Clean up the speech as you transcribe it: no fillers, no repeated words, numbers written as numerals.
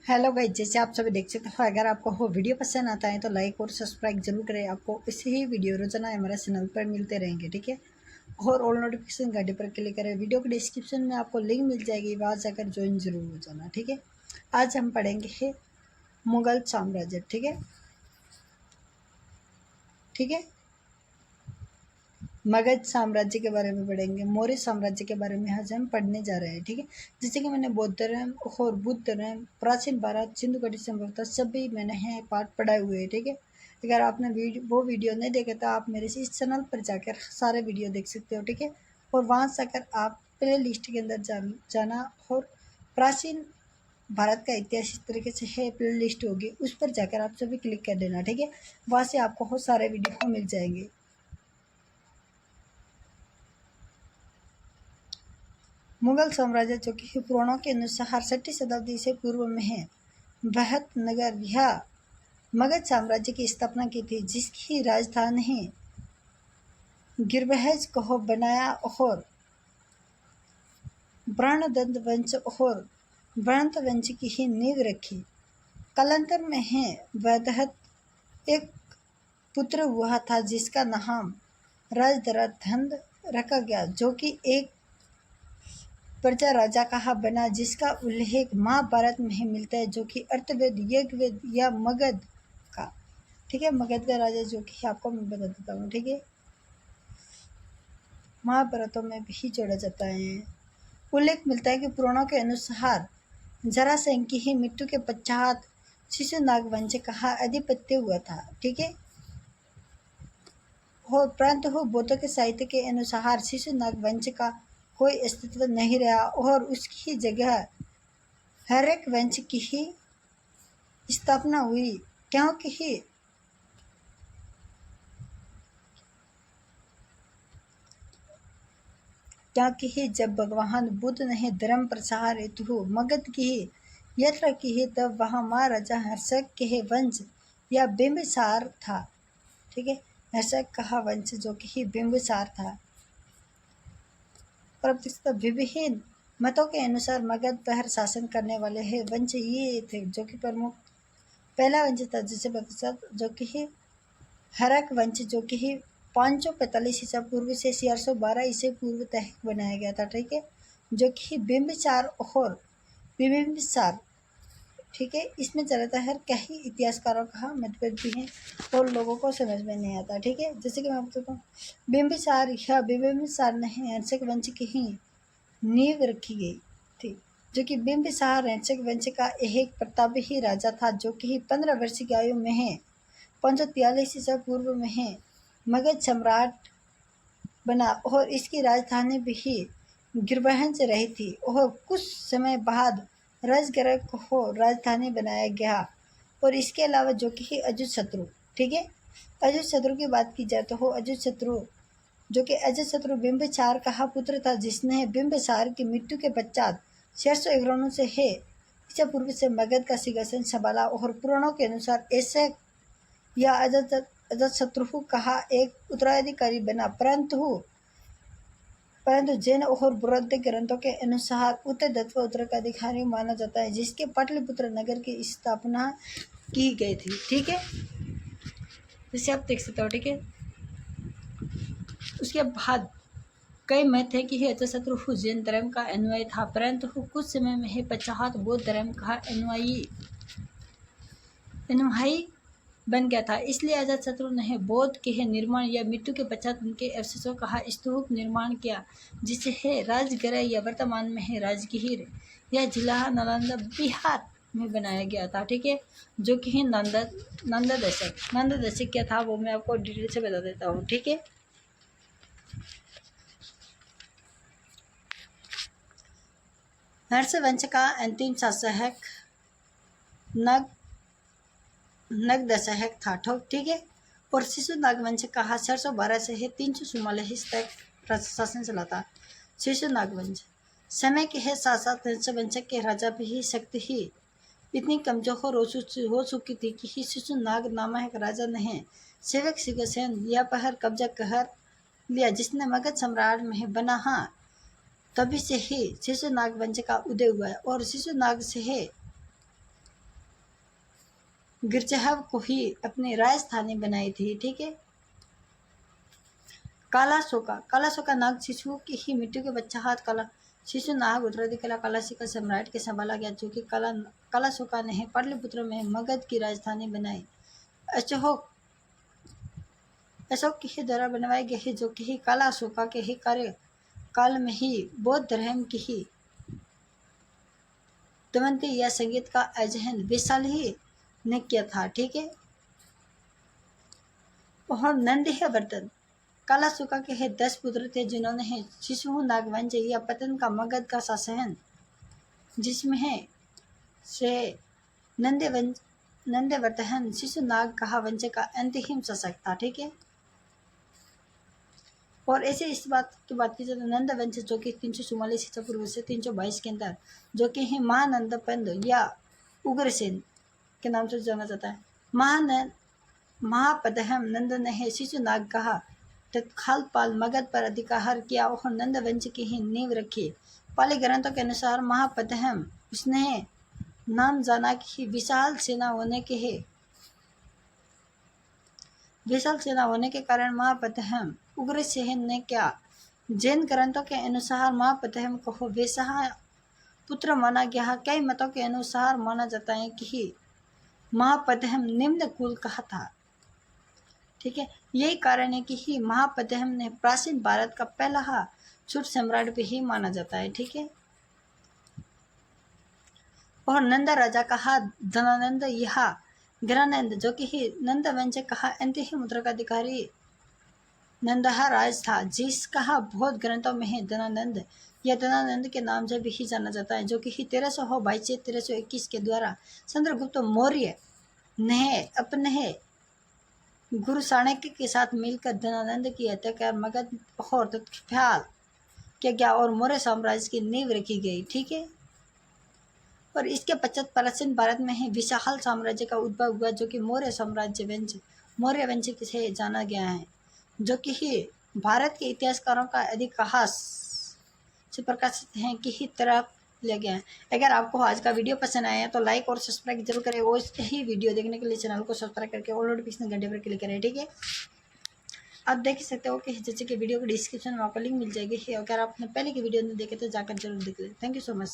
Hello guys, जैसे आप सभी देख सकते हो, अगर आपको वो वीडियो पसंद आता है तो लाइक और सब्सक्राइब जरूर करें। आपको इसी ही वीडियो रोजाना हमारे चैनल पर मिलते रहेंगे, ठीक है। और ऑल नोटिफिकेशन घंटे पर क्लिक करें। वीडियो के डिस्क्रिप्शन में आपको लिंक मिल जाएगी, वहाँ जाकर ज्वाइन जरूर हो जाना, ठीक है। आज हम पढ़ेंगे है मुगल साम्राज्य, ठीक है। ठीक है, मगध साम्राज्य के बारे में पढ़ेंगे, मौर्य साम्राज्य के बारे में आज हम पढ़ने जा रहे हैं, ठीक है। जैसे कि मैंने बौद्ध धर्म और बुद्ध धर्म, प्राचीन भारत, सिंधु घाटी सभ्यता सभी मैंने है पाठ पढ़ाए हुए हैं, ठीक है। अगर आपने वो वीडियो नहीं देखे तो आप मेरे से इस चैनल पर जाकर सारे वीडियो देख सकते हो, ठीक है। और वहाँ जाकर आप प्ले लिस्ट के अंदर जाना और प्राचीन भारत का इतिहास इस तरीके से है, प्ले लिस्ट होगी, उस पर जाकर आप सभी क्लिक कर देना, ठीक है। वहाँ से आपको बहुत सारे वीडियो मिल जाएंगे। मुगल साम्राज्य, जो कि पुराणों के अनुसार 6वीं शताब्दी से पूर्व में है, बृहत नगर या मगध साम्राज्य की स्थापना की थी, जिसकी राजधानी गिरबहज को बनाया और ब्रणदंड वंश और ब्रंत वंश की ही नींव रखी। कालांतर में है वैदहत एक पुत्र हुआ था, जिसका नाम राजदरथंद रखा गया, जो कि एक प्रजा राजा कहा बना, जिसका उल्लेख महाभारत में मिलता है, जो कि अर्थवेद, यज्ञवेद या मगध का, ठीक है। मगध का राजा जो कि आपको मैं बता देता हूँ, ठीक है, महाभारतों में भी जोड़ा जाता है। उल्लेख मिलता है कि पुराणों के अनुसार जरासंध की ही मृत्यु के पश्चात शिशुनाग वंश का आधिपत्य हुआ था, ठीक है। और परंतु बौद्ध के साहित्य के अनुसार शिशुनाग वंश का कोई अस्तित्व नहीं रहा और उसकी जगह हर्यक वंश की ही स्थापना हुई, क्योंकि जब भगवान बुद्ध ने धर्म प्रसार हेतु मगध की यात्रा की तब वहाँ महाराजा हर्षक के वंश या बिंबिसार था, ठीक है। हर्षक का वंश जो कि बिंबिसार था। और विभिन्न मतों के अनुसार मगध पर शासन करने वाले है वंश ये थे, जो कि प्रमुख पहला वंश था जिसे जो कि हरक वंश, जो कि 545 ईसा पूर्व से 412 ईसा पूर्व तक बनाया गया था, ठीक है। जो कि बिंबिसार और बिंबिसार, ठीक है, इसमें चलता है कई इतिहासकारों का मतभेद भी है और लोगों को समझ में नहीं आता, ठीक है। जैसे कि मैं आपको बताऊँ, बिंबिसार या बिंबिसार नहीं, हर्षक वंश की ही नींव रखी गई थी, जो कि बिंबिसार हर्षक वंश का एक प्रतापी राजा था, जो कि 15 वर्ष की आयु में है 543 ईसा पूर्व में है मगध सम्राट बना और इसकी राजधानी भी गिरबहन से रही थी। और कुछ समय बाद राजगृह को राजधानी बनाया गया। और इसके अलावा जो कि अजातशत्रु, ठीक है, अजातशत्रु की बात की जाए तो अजातशत्रु, जो कि अजातशत्रु बिंबिसार का पुत्र था, जिसने बिंबिसार की मृत्यु के पश्चात 691 से है ईसा पूर्व से मगध का सिंहासन संभाला। और पुराणों के अनुसार ऐसे या अजातशत्रु का एक उत्तराधिकारी बना, परंतु जैन और बौद्ध ग्रंथों के अनुसार उत्तरदत्त उत्तराधिकारी माना जाता है, जिसके पाटलिपुत्र नगर की स्थापना की गई थी, ठीक है। जैसे आप देख सकते हो, ठीक है। उसके बाद कई मत है कि अजातशत्रु जैन धर्म का अनुयायी था, परंतु कुछ समय में पश्चात बौद्ध धर्म का अनुयायी बन गया था। इसलिए अजातशत्रु ने बौद्ध के निर्माण या मृत्यु के पश्चात उनके अवशेषों का स्तूप निर्माण किया, जिसे है राजगृह या वर्तमान में है राजगीर या जिला नालंदा बिहार में बनाया गया था, ठीक है। जो कि नंदा दशक क्या था वो मैं आपको डिटेल से बता देता हूँ, ठीक है। हर्षवंश का अंतिम शासक नगदशक था, ठीक है। और शिशुनाग वंश का 412 से है 344 तक शासन चला था। शिशुनाग वंश समय के है साथ साथ हर्षवंश के राजा भी शक्ति ही इतनी कमजोर हो चुकी थी कि शिशुनाग नामक राजा ने सेवक सिंहासन या पर कब्जा कर लिया, जिसने मगध सम्राट में बना। हाँ, तभी से ही शिशुनाग वंश का उदय हुआ है। और शिशुनाग से है गिरचहव को ही अपनी राजधानी बनाई थी। ठीक है। काला शोका नाग शिशु की ही मृत्यु के बच्चा हाथ काला शिशु नाग उत्तराधिकारी कालाशिका सम्राट के संभाला गया, जो कि काला शोका ने पाटलिपुत्र में मगध की राजधानी बनाई। अशोक के ही द्वारा बनवाए गए, जो कि ही काला शोका के ही कार्य काल में ही बौद्ध धर्म की ही दमनती या संगीत का अध्ययन विशाल ही ने किया था। ठीक है। और नंदी वर्तन काला शोका के है 10 पुत्र थे, जिन्होंने है शिशु नागवंश या पतन का मगध का शासन, जिसमें है से नंदवर्धन शिशु नाग कहा वंश का अंतिम शासक था। ठीक है। और ऐसे इस बात की बात की जाए तो नंद वंश, जो कि 344 ईसा पूर्व से 322 के अंदर, जो कि है महानंद पंद या उग्रसेन के नाम से जाना जाता है। महापदहम नंद ने है शिशु नाग कहा तत्काल पाल मगध पर अधिकार किया और नंद वंश की ही नींव रखी। पाली ग्रंथों के अनुसार महापदहम उसने नाम जाना कि विशाल सेना होने के कारण महापदहम उग्रसेन ने क्या। जैन ग्रंथों के अनुसार महापदहम को वैसा पुत्र माना गया। कई मतों के अनुसार माना जाता है कि महापदहम निम्न कुल का था। ठीक है। यही कारण है कि ही महापदहम ने प्राचीन भारत का पहला छुट सम्राट भी ही माना जाता है। ठीक है। और नंद राजा कहा धनानंद यह ग्रहानंद, जो कि ही नंद वंश कहा अंतिम मुद्रा का अधिकारी नंदहा राज था, जिसका बहुत ग्रंथों में है धनानंद या धनानंद के नाम से भी जाना जाता है, जो कि 1322 से 1321 के द्वारा चंद्रगुप्त मौर्य ने अपने गुरु चाणक्य के साथ मिलकर धनानंद की हत्या कर मगध और ख्याल किया गया और मौर्य साम्राज्य की नींव रखी गई। ठीक है। और इसके पश्चात प्राचीन भारत में ही विशाल साम्राज्य का उद्भव हुआ, जो कि मौर्य वंश से जाना गया है, जो कि ही भारत के इतिहासकारों का इतिहास से प्रकाशित है कि ही तरफ ले गया है। अगर आपको आज का वीडियो पसंद आया तो लाइक और सब्सक्राइब जरूर करें और यही वीडियो देखने के लिए चैनल को सब्सक्राइब करके ऑल नोटिफिकेशन घंटे पर क्लिक करें। ठीक है। आप देख सकते हो कि जैसे कि वीडियो को डिस्क्रिप्शन में आपको लिंक मिल जाएगी। अगर आपने पहले की वीडियो नहीं देखे तो जाकर जरूर देख लें। Thank you so much.